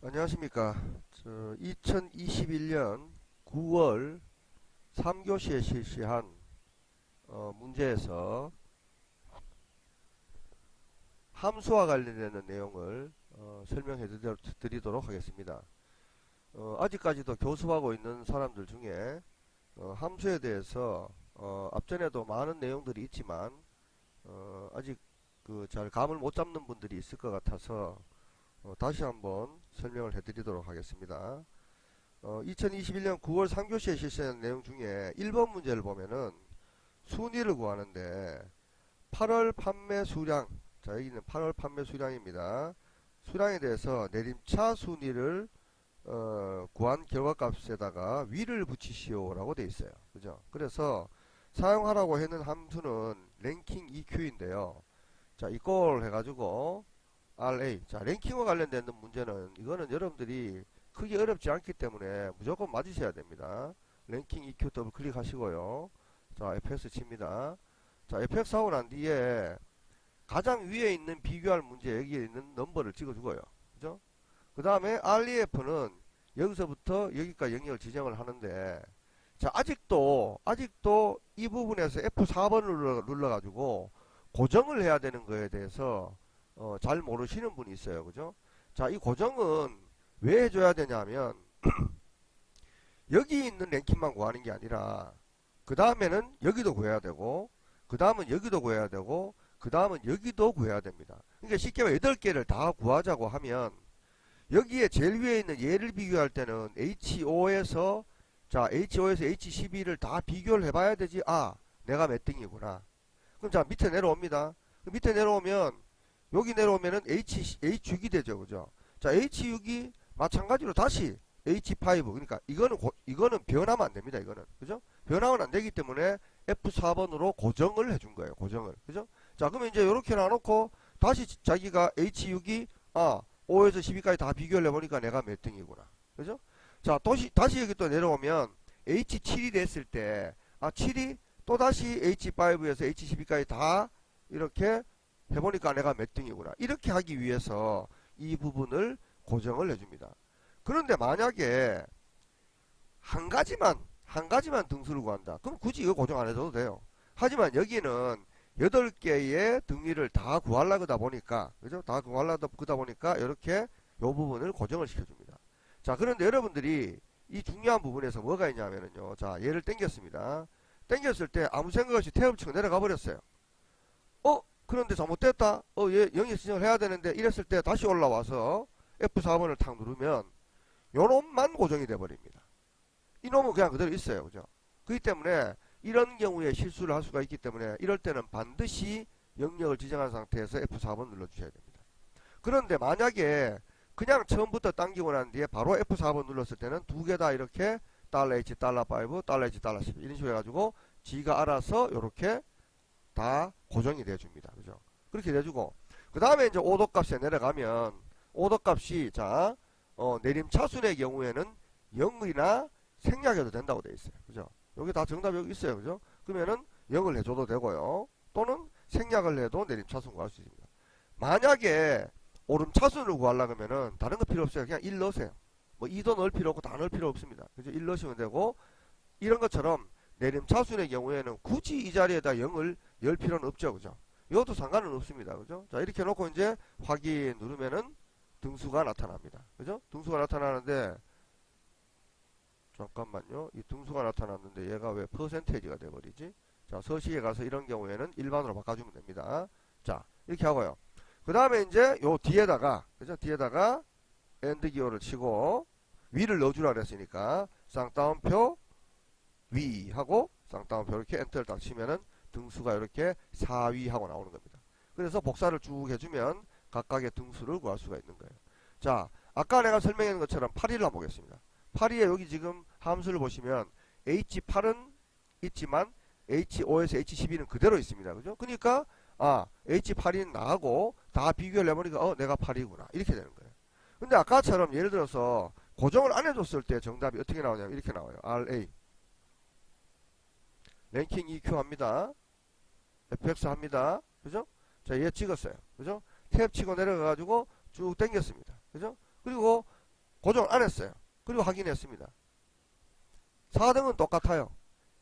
안녕하십니까. 2021년 9월 3교시에 실시한 문제에서 함수와 관련되는 내용을 설명해 드리도록 하겠습니다. 아직까지도 교습하고 있는 사람들 중에 함수에 대해서 앞전에도 많은 내용들이 있지만 아직 잘 감을 못 잡는 분들이 있을 것 같아서 다시 한번 설명을 해드리도록 하겠습니다. 2021년 9월 3교시에 실시한 내용 중에 1번 문제를 보면은 순위를 구하는데 8월 판매 수량, 자 여기는 8월 판매 수량입니다. 수량에 대해서 내림차 순위를 구한 결과값에다가 위를 붙이시오 라고 되어 있어요. 그죠? 그래서 사용하라고 하는 함수는 랭킹 EQ인데요. 자 이걸 해가지고 RA. 자, 랭킹과 관련된 문제는 이거는 여러분들이 크게 어렵지 않기 때문에 무조건 맞으셔야 됩니다. 랭킹 EQ 더블 클릭하시고요. 자, FX 칩니다. 자, FX 하고 난 뒤에 가장 위에 있는 비교할 문제 여기에 있는 넘버를 찍어주고요. 그죠? 그 다음에 REF는 여기서부터 여기까지 영역을 지정을 하는데 자, 아직도 이 부분에서 F4번을 눌러가지고 고정을 해야 되는 거에 대해서 잘 모르시는 분이 있어요. 그죠? 자, 이 고정은 왜 해줘야 되냐면, 여기 있는 랭킹만 구하는 게 아니라, 그 다음에는 여기도 구해야 되고, 그 다음은 여기도 구해야 되고, 그 다음은 여기도 구해야 됩니다. 그러니까 쉽게 말해 8개를 다 구하자고 하면, 여기에 제일 위에 있는 얘를 비교할 때는 HO에서, 자, HO에서 H12를 다 비교를 해봐야 되지. 아, 내가 몇 등이구나. 그럼 자, 밑에 내려옵니다. 밑에 내려오면, 여기 내려오면은 H6이 되죠. 그죠? 자, H6이 마찬가지로 다시 H5. 그러니까 이거는 변하면 안 됩니다. 이거는. 그죠? 변하면 안 되기 때문에 F4번으로 고정을 해준 거예요. 고정을. 그죠? 자, 그러면 이제 이렇게 놔놓고 다시 자기가 H6이 5에서 12까지 다 비교를 해보니까 내가 몇 등이구나. 그죠? 자, 다시 여기 또 내려오면 H7이 됐을 때 7이 또다시 H5에서 H12까지 다 이렇게 해보니까 내가 몇 등이구나. 이렇게 하기 위해서 이 부분을 고정을 해줍니다. 그런데 만약에 한 가지만 등수를 구한다. 그럼 굳이 이거 고정 안 해줘도 돼요. 하지만 여기는 8개의 등위를 다 구하려다 보니까, 그죠? 다 구하려다 보니까 이렇게 이 부분을 고정을 시켜줍니다. 자, 그런데 여러분들이 이 중요한 부분에서 뭐가 있냐면요. 자, 얘를 땡겼습니다. 땡겼을 때 아무 생각 없이 태엽 치고 내려가 버렸어요. 그런데 잘못됐다. 얘 영역 지정을 해야 되는데 이랬을 때 다시 올라와서 F4번을 탁 누르면 요놈만 고정이 돼 버립니다. 이놈은 그냥 그대로 있어요. 그죠? 그렇기 때문에 이런 경우에 실수를 할 수가 있기 때문에 이럴 때는 반드시 영역을 지정한 상태에서 F4번 눌러주셔야 됩니다. 그런데 만약에 그냥 처음부터 당기고 난 뒤에 바로 F4번 눌렀을 때는 두 개 다 이렇게 $H, $5, $H, $10 이런 식으로 해가지고 지가 알아서 이렇게 다 고정이 돼줍니다. 그죠? 그렇게 돼주고 그 다음에 이제 오도 값에 내려가면 오도 값이 자 내림 차순의 경우에는 0이나 생략해도 된다고 되어 있어요. 그죠? 여기 다 정답이 여기 있어요. 그죠? 그러면은 0을 해줘도 되고요. 또는 생략을 해도 내림 차순 구할 수 있습니다. 만약에 오름 차순을 구하려고 하면은 다른 거 필요 없어요. 그냥 1 넣으세요. 뭐 2도 넣을 필요 없고 다 넣을 필요 없습니다. 그죠? 1 넣으시면 되고 이런 것처럼 내림 차순의 경우에는 굳이 이 자리에다 0을 열 필요는 없죠. 그죠? 이것도 상관은 없습니다. 그죠? 자, 이렇게 놓고 이제 확인 누르면은 등수가 나타납니다. 그죠? 등수가 나타나는데, 잠깐만요. 이 등수가 나타났는데 얘가 왜 퍼센테이지가 돼버리지? 자, 서식에 가서 이런 경우에는 일반으로 바꿔주면 됩니다. 자, 이렇게 하고요. 그 다음에 이제 요 뒤에다가, 그죠? 뒤에다가 엔드 기호를 치고 위를 넣어주라 그랬으니까 쌍따옴표 위 하고 쌍따옴표 이렇게 엔터를 딱 치면은 등수가 이렇게 4위 하고 나오는 겁니다. 그래서 복사를 쭉 해주면 각각의 등수를 구할 수가 있는 거예요. 자, 아까 내가 설명한 것처럼 8위를 한번 보겠습니다. 8위에 여기 지금 함수를 보시면 H8은 있지만 H5에서 H12는 그대로 있습니다. 그죠? 그러니까 H8인 나하고 다 비교를 해보니까 내가 8이구나 이렇게 되는 거예요. 근데 아까처럼 예를 들어서 고정을 안 해줬을 때 정답이 어떻게 나오냐면 이렇게 나와요. RA 랭킹 EQ 합니다. FX 합니다. 그죠? 자, 얘 찍었어요. 그죠? 탭 치고 내려가가지고 쭉 당겼습니다. 그죠? 그리고 고정을 안 했어요. 그리고 확인했습니다. 4등은 똑같아요.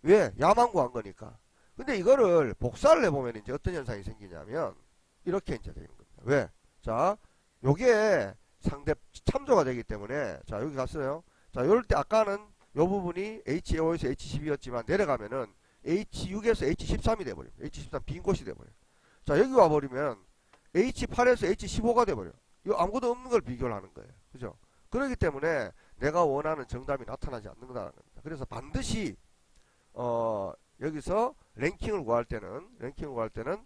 왜? 야만 구한 거니까. 근데 이거를 복사를 해보면 이제 어떤 현상이 생기냐면 이렇게 이제 되는 겁니다. 왜? 자, 요게 상대 참조가 되기 때문에 자, 여기 갔어요. 자, 요럴 때 아까는 요 부분이 H5에서 H12였지만 내려가면은 H6에서 H13이 돼버립니다. H13 빈 곳이 돼버려요. 자, 여기 와버리면 H8에서 H15가 돼버려요. 이거 아무것도 없는 걸 비교를 하는 거예요. 그죠? 그렇기 때문에 내가 원하는 정답이 나타나지 않는다는 겁니다. 그래서 반드시 여기서 랭킹을 구할 때는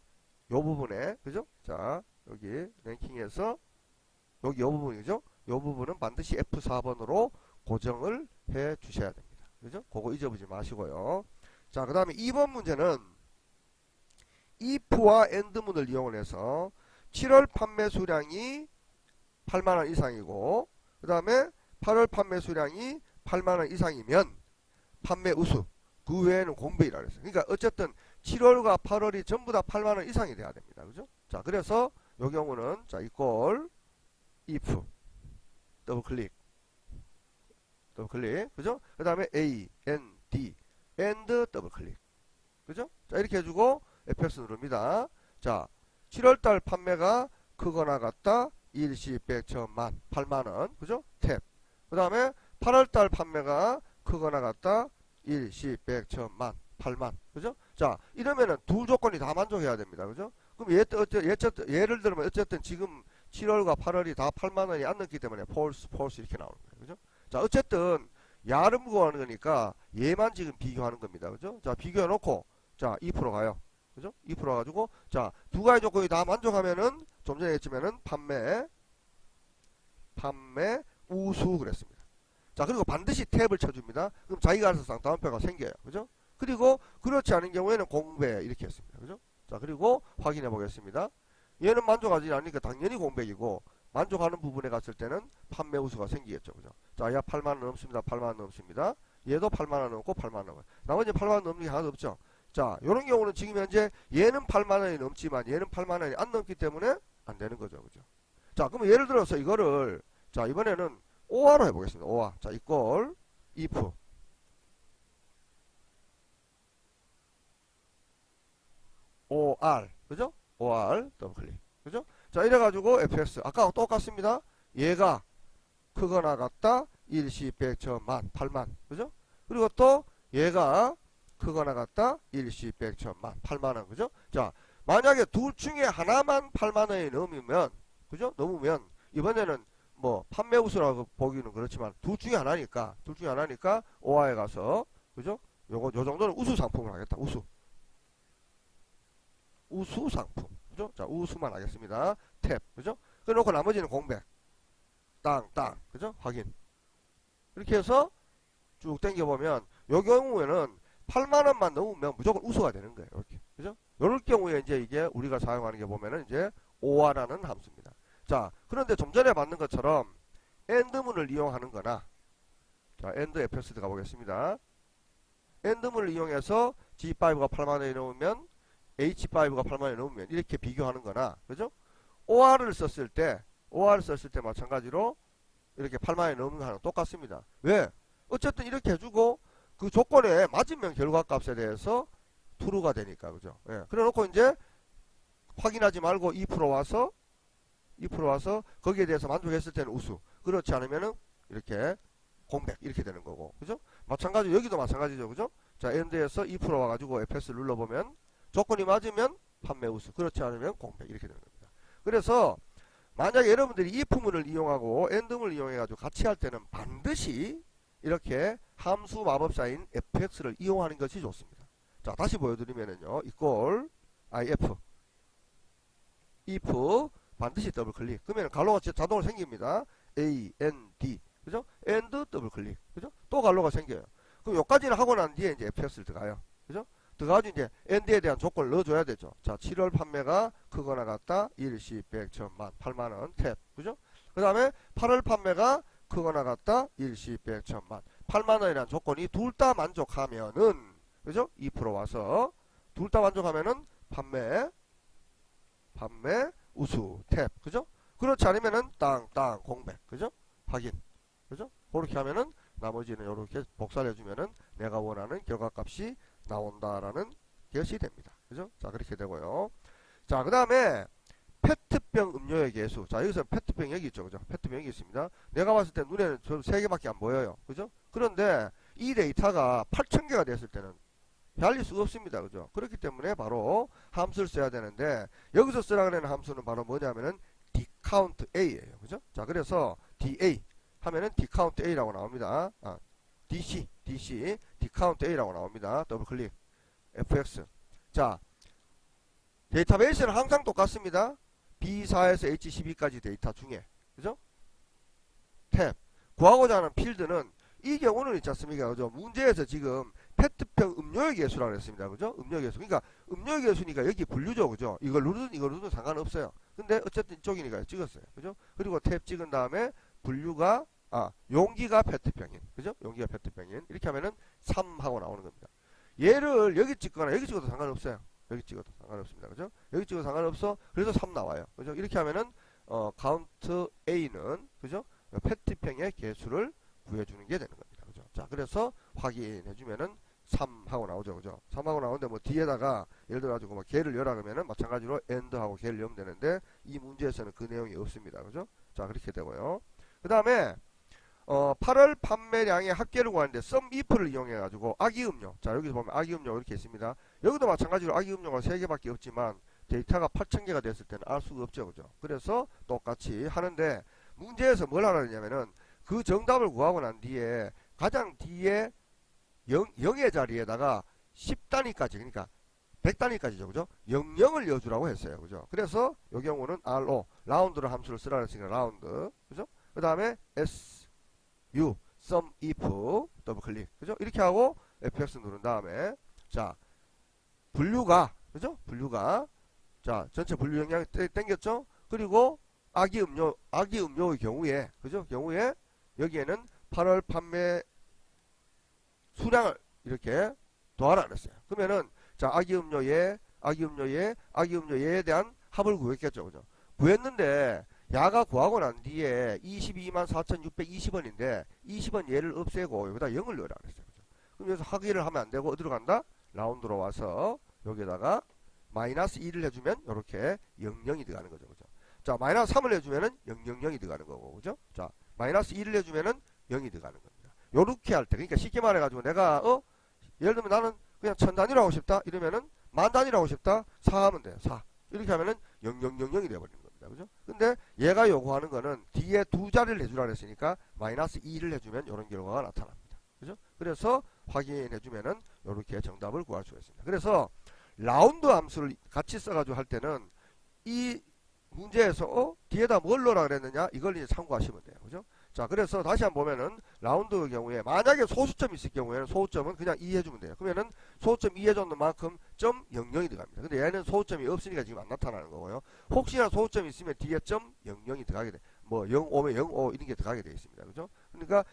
요 부분에 그죠? 자, 여기 랭킹에서 여기 요 부분이죠? 요 부분은 반드시 F4번으로 고정을 해 주셔야 됩니다. 그죠? 그거 잊어보지 마시고요. 자, 그 다음에 2번 문제는 if와 and문을 이용을 해서 7월 판매 수량이 8만원 이상이고 그 다음에 8월 판매 수량이 8만원 이상이면 판매 우수, 그 외에는 공백이라고 했어요. 그러니까 어쨌든 7월과 8월이 전부 다 8만원 이상이 돼야 됩니다. 그죠? 자, 그래서 요 경우는 자, equal if 더블 클릭 그죠? 그 다음에 A, N, D and 더블 클릭 그죠? 자, 이렇게 해주고 FX 누릅니다. 자, 7월달 판매가 크거나 같다 일시 100 천만 8만원 그죠? 탭. 그 다음에 8월달 판매가 크거나 같다 일시 100 천만 8만 그죠? 자, 이러면은 두 조건이 다 만족해야 됩니다. 그죠? 그럼 예를 들면 어쨌든 지금 7월과 8월이 다 8만원이 안 넘기 때문에 false 이렇게 나오는 거예요. 그죠? 자, 어쨌든 야름 구하는 거니까 얘만 지금 비교하는 겁니다. 그죠? 자, 비교해 놓고 자, 2% 가요. 그죠? 2% 가지고 자, 두 가지 조건이 다 만족하면은 좀 전에 했지만은 판매 우수 그랬습니다. 자, 그리고 반드시 탭을 쳐줍니다. 그럼 자기가 알아서 쌍따옴표가 생겨요. 그죠? 그리고 그렇지 않은 경우에는 공백 이렇게 했습니다. 그죠? 자, 그리고 확인해 보겠습니다. 얘는 만족하지 않으니까 당연히 공백이고 만족하는 부분에 갔을 때는 판매 우수가 생기겠죠. 그죠? 자, 야 8만원 넘습니다. 8만원 넘습니다. 얘도 8만원 넘고 8만원 넘고 나머지 8만원 넘는 게 하나도 없죠. 자, 요런 경우는 지금 현재 얘는 8만원이 넘지만 얘는 8만원이 안 넘기 때문에 안 되는 거죠. 그죠? 자, 그러면 예를 들어서 이거를 자, 이번에는 OR로 해보겠습니다. OR. 자, equal if OR 그죠? OR 더블 클릭 그죠? 자, 이래가지고 fx 아까와 똑같습니다. 얘가 크거나 같다 일시 100 천만 8만 그죠? 그리고 또 얘가 크거나 같다 일시 100 천만 8만원 그죠? 자, 만약에 둘 중에 하나만 8만원이 넘으면 그죠? 넘으면 이번에는 뭐 판매 우수라고 보기는 그렇지만 둘 중에 하나니까 OR에 가서 그죠? 요 정도는 우수 상품을 하겠다. 우수 상품 그죠? 자, 우수만 하겠습니다. 탭 그죠? 그래놓고 나머지는 공백 땅 그죠? 확인 이렇게 해서 쭉 당겨보면 요 경우에는 8만원만 넘으면 무조건 우수가 되는 거예요. 이렇게 그죠? 요럴 경우에 이제 이게 우리가 사용하는 게 보면은 이제 OR라는 함수입니다. 자, 그런데 좀 전에 봤는 것처럼 AND문을 이용하는 거나 자, AND FX 들어가 보겠습니다. AND문을 이용해서 G5가 8만원이 넘으면 H5가 8만원이 넘으면 이렇게 비교하는 거나 그죠? OR을 썼을 때 마찬가지로 이렇게 8만원이 넘는 거랑 똑같습니다. 왜? 어쨌든 이렇게 해주고 그 조건에 맞으면 결과값에 대해서 true가 되니까 그죠? 예. 그래 놓고 이제 확인하지 말고 2% 와서 거기에 대해서 만족했을 때는 우수 그렇지 않으면은 이렇게 공백 이렇게 되는 거고 그죠? 마찬가지로 여기도 마찬가지죠. 그죠? 자, AND에서 2% 와가지고 FS 눌러보면 조건이 맞으면 판매 우수 그렇지 않으면 공백 이렇게 되는 겁니다. 그래서 만약에 여러분들이 if문을 이용하고 and문을 이용해가지고 같이 할 때는 반드시 이렇게 함수 마법사인 fx를 이용하는 것이 좋습니다. 자, 다시 보여드리면은요 equal if 반드시 더블 클릭 그러면 갈로가 자동으로 생깁니다. A, N, D 그죠? and 더블 클릭 그죠? 또 갈로가 생겨요. 그럼 여기까지는 하고 난 뒤에 이제 fx를 들어가요. 그죠? 들어가지고 이제 and에 대한 조건을 넣어줘야 되죠. 자, 7월 판매가 크거나 같다 일시 100 천만 8만원 탭 그죠? 그 다음에 8월 판매가 크거나 같다 일시 100 천만 8만원이라는 조건이 둘 다 만족하면은 그죠? 2% 와서 둘 다 만족하면은 판매 우수 탭 그죠? 그렇지 않으면은 땅 공백 그죠? 확인 그렇게 하면은 나머지는 이렇게 복사를 해주면은 내가 원하는 결과값이 나온다라는 것이 됩니다. 그죠? 자, 그렇게 되고요. 자, 그 다음에 페트병 음료의 개수. 자, 여기서 페트병 여기 있죠. 그죠? 페트병 여기 있습니다. 내가 봤을 때 눈에는 저 3개밖에 안 보여요. 그죠? 그런데 이 데이터가 8,000개가 됐을 때는 달릴 수가 없습니다. 그죠? 그렇기 때문에 바로 함수를 써야 되는데, 여기서 쓰라고 하는 함수는 바로 뭐냐면은 dcount a예요. 그죠? 자, 그래서 da 하면은 dcount a라고 나옵니다. dcount a라고 나옵니다. 더블 클릭 fx. 자, 데이터베이스는 항상 똑같습니다. B4에서 H12까지 데이터 중에, 그죠? 탭. 구하고자 하는 필드는 이 경우는 있지 않습니까? 그죠? 문제에서 지금 페트병 음료의 개수라고 했습니다. 그죠? 음료의 개수. 그러니까 음료의 개수니까 여기 분류죠. 그죠? 이걸 누르든 이걸 누르든 상관없어요. 근데 어쨌든 이쪽이니까 찍었어요. 그죠? 그리고 탭 찍은 다음에 분류가, 용기가 페트병인. 그죠? 용기가 페트병인. 이렇게 하면은 3 하고 나오는 겁니다. 얘를 여기 찍거나 여기 찍어도 상관없어요. 여기 찍어도 상관없습니다. 그죠? 여기 찍어도 상관없어. 그래서 3 나와요. 그죠? 이렇게 하면은, 카운트 A는, 그죠? 페트병의 개수를 구해주는 게 되는 겁니다. 그죠? 자, 그래서 확인해주면은 3 하고 나오죠. 그죠? 3 하고 나오는데 뭐 뒤에다가 예를 들어가지고 뭐 개를 열어 그러면은 마찬가지로 AND 하고 개를 열면 되는데 이 문제에서는 그 내용이 없습니다. 그죠? 자, 그렇게 되고요. 그 다음에 8월 판매량의 합계를 구하는데 SUMIF를 이용해가지고 아기음료, 자 여기서 보면 아기음료 이렇게 있습니다. 여기도 마찬가지로 아기음료가 3개밖에 없지만 데이터가 8,000개가 됐을 때는 알 수가 없죠. 그죠? 그래서 똑같이 하는데 문제에서 뭘 하라 그러냐면은 그 정답을 구하고 난 뒤에 가장 뒤에 0의 자리에다가 10단위까지, 그러니까 100단위까지죠. 그죠? 00을 넣어주라고 했어요. 그죠? 그래서 이 경우는 RO, 라운드를 함수를 쓰라 했으니까 라운드, 그죠? 그 다음에 SU, SUMIF, 더블 클릭, 그죠? 이렇게 하고 FX 누른 다음에, 자, 분류가, 그죠? 분류가, 자, 전체 분류 영향이 땡겼죠? 그리고 아기 음료의 경우에, 그죠? 경우에, 여기에는 8월 판매 수량을 이렇게 더하라 그랬어요. 그러면은, 자, 아기 음료에 대한 합을 구했겠죠. 그죠? 구했는데, 야가 구하고 난 뒤에 224,620원인데, 20원 얘를 없애고, 여기다 0을 넣으라 그랬어요. 그죠? 그럼 여기서 확인을 하면 안 되고, 어디로 간다? 라운드로 와서, 여기다가, 마이너스 2를 해주면, 이렇게 00이 들어가는 거죠. 그죠? 자, 마이너스 3을 해주면은 000이 들어가는 거고, 그죠? 자, 마이너스 2를 해주면은 0이 들어가는 겁니다. 요렇게 할 때, 그러니까 쉽게 말해가지고 내가, 예를 들면 나는 그냥 1000단위로 하고 싶다? 이러면은, 10,000단위로 하고 싶다? 4 하면 돼요. 4. 이렇게 하면은 0000이 되어버리는 겁니다. 그죠? 근데 얘가 요구하는 거는 뒤에 두 자리를 해주라 그랬으니까, 마이너스 2를 해주면 이런 결과가 나타납니다. 그죠? 그래서 확인해주면은, 요렇게 정답을 구할 수가 있습니다. 그래서, 라운드 함수를 같이 써가지고 할 때는, 이 문제에서 뒤에다 뭘 넣으라 그랬느냐 이걸 이제 참고하시면 돼요. 그죠? 자, 그래서 다시 한번 보면은 라운드의 경우에 만약에 소수점이 있을 경우에는 소수점은 그냥 2 해주면 돼요. 그러면은 소수점 2 해줬는 만큼 점 00이 들어갑니다. 근데 얘는 소수점이 없으니까 지금 안 나타나는 거고요. 혹시나 소수점이 있으면 뒤에 점 00이 들어가게 돼. 뭐 05면 05 이런 게 들어가게 되어 있습니다. 그죠? 그러니까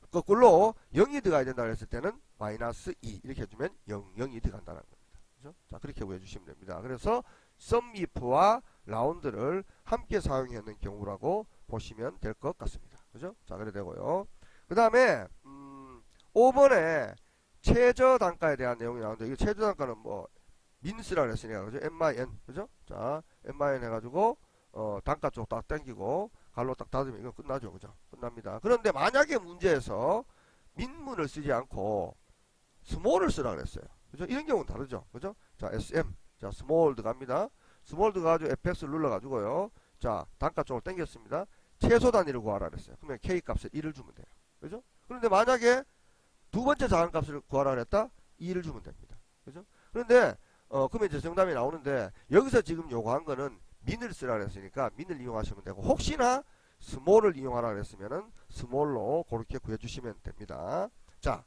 거꾸로 0이 들어가야 된다 그랬을 때는 마이너스 2 이렇게 해주면 00이 들어간다는 겁니다. 그죠? 자, 그렇게 구해주시면 됩니다. 그래서 SUMIF와 라운드를 함께 사용하는 경우라고 보시면 될 것 같습니다. 그죠? 자, 그래 되고요. 그 다음에 5번에 최저 단가에 대한 내용이 나오는데, 이거 최저 단가는 뭐 민스라고 했으니까, 그죠? MIN, 그죠? 자, MIN 해가지고 단가 쪽 딱 당기고 갈로 딱 닫으면 이거 끝나죠. 그죠? 끝납니다. 그런데 만약에 문제에서 민문을 쓰지 않고 스몰을 쓰라 그랬어요. 그죠? 이런 경우는 다르죠. 그죠? 자, SM, 자, 스몰 들어갑니다. 스몰 들어가지고 FX를 눌러가지고요. 자, 단가 쪽을 당겼습니다. 최소 단위를 구하라 그랬어요. 그러면 K 값을 1을 주면 돼요. 그죠? 그런데 만약에 두 번째 작은 값을 구하라 그랬다? 2를 주면 됩니다. 그죠? 그런데, 그러면 이제 정답이 나오는데, 여기서 지금 요구한 거는 민을 쓰라 그랬으니까 민을 이용하시면 되고, 혹시나 스몰을 이용하라 그랬으면은 스몰로 그렇게 구해주시면 됩니다. 자,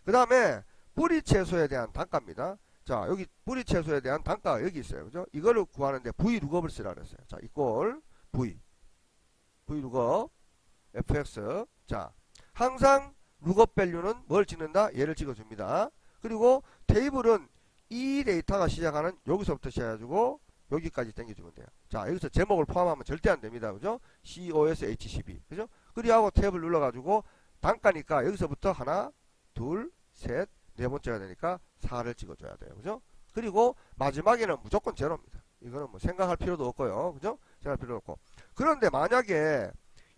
그 다음에 뿌리 채소에 대한 단가입니다. 자, 여기 뿌리 채소에 대한 단가가 여기 있어요. 그죠? 이거를 구하는데 V룩업을 쓰라 그랬어요. 자, 이꼴 V룩업 fx. 자, 항상 룩업 밸류는 뭘 찍는다? 얘를 찍어줍니다. 그리고 테이블은 이 데이터가 시작하는 여기서부터 시작해가지고 여기까지 당겨주면 돼요. 자, 여기서 제목을 포함하면 절대 안 됩니다. 그죠? COS H12. 그죠? 그리하고 탭을 눌러가지고 단가니까 여기서부터 하나, 둘, 셋, 네 번째가 되니까 4를 찍어줘야 돼요. 그죠? 그리고 마지막에는 무조건 제로입니다. 이거는 뭐 생각할 필요도 없고요. 그죠? 생각할 필요도 없고. 그런데 만약에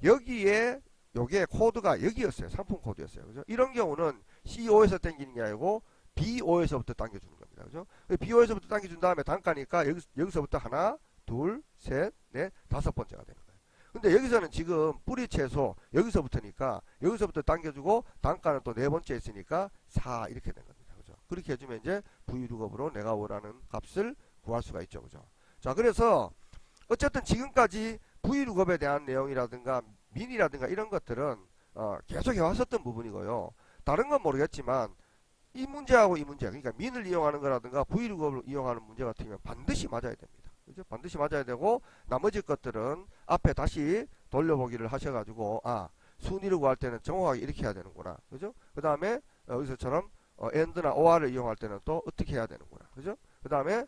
여기에 요게 코드가 여기였어요. 상품 코드였어요. 그죠? 이런 경우는 CO에서 당기는 게 아니고 BO에서부터 당겨주는 겁니다. 그죠? BO에서부터 당겨준 다음에 단가니까 여기서부터 하나, 둘, 셋, 넷, 다섯 번째가 되는 거예요. 근데 여기서는 지금 뿌리 채소 여기서부터니까 여기서부터 당겨주고 단가는 또 네 번째 있으니까 4 이렇게 된 겁니다. 그죠? 그렇게 해주면 이제 V룩업으로 내가 원하는 값을 구할 수가 있죠. 그죠? 자, 그래서 어쨌든 지금까지 V룩업에 대한 내용이라든가 민이라든가 이런 것들은 계속 해왔었던 부분이고요. 다른 건 모르겠지만 이 문제하고 이 문제, 그러니까 민을 이용하는 거라든가 V룩업을 이용하는 문제 같으면 반드시 맞아야 됩니다. 그죠? 반드시 맞아야 되고 나머지 것들은 앞에 다시 돌려보기를 하셔가지고 순위를 구할 때는 정확하게 이렇게 해야 되는구나. 그죠? 그 다음에 여기서처럼 AND나 OR을 이용할 때는 또 어떻게 해야 되는구나. 그죠? 그 다음에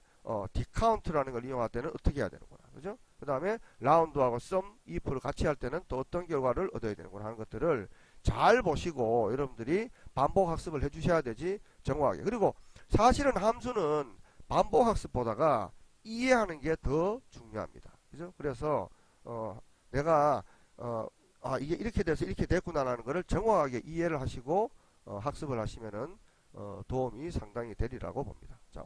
디카운트라는 걸 이용할 때는 어떻게 해야 되는구나. 그죠? 그 다음에 라운드하고 썸, if를 같이 할 때는 또 어떤 결과를 얻어야 되는구나 하는 것들을 잘 보시고 여러분들이 반복 학습을 해 주셔야 되지 정확하게. 그리고 사실은 함수는 반복 학습보다가 이해하는 게 더 중요합니다. 그죠? 그래서 내가 이게 이렇게 돼서 이렇게 됐구나라는 것을 정확하게 이해를 하시고 학습을 하시면은 도움이 상당히 되리라고 봅니다. 자,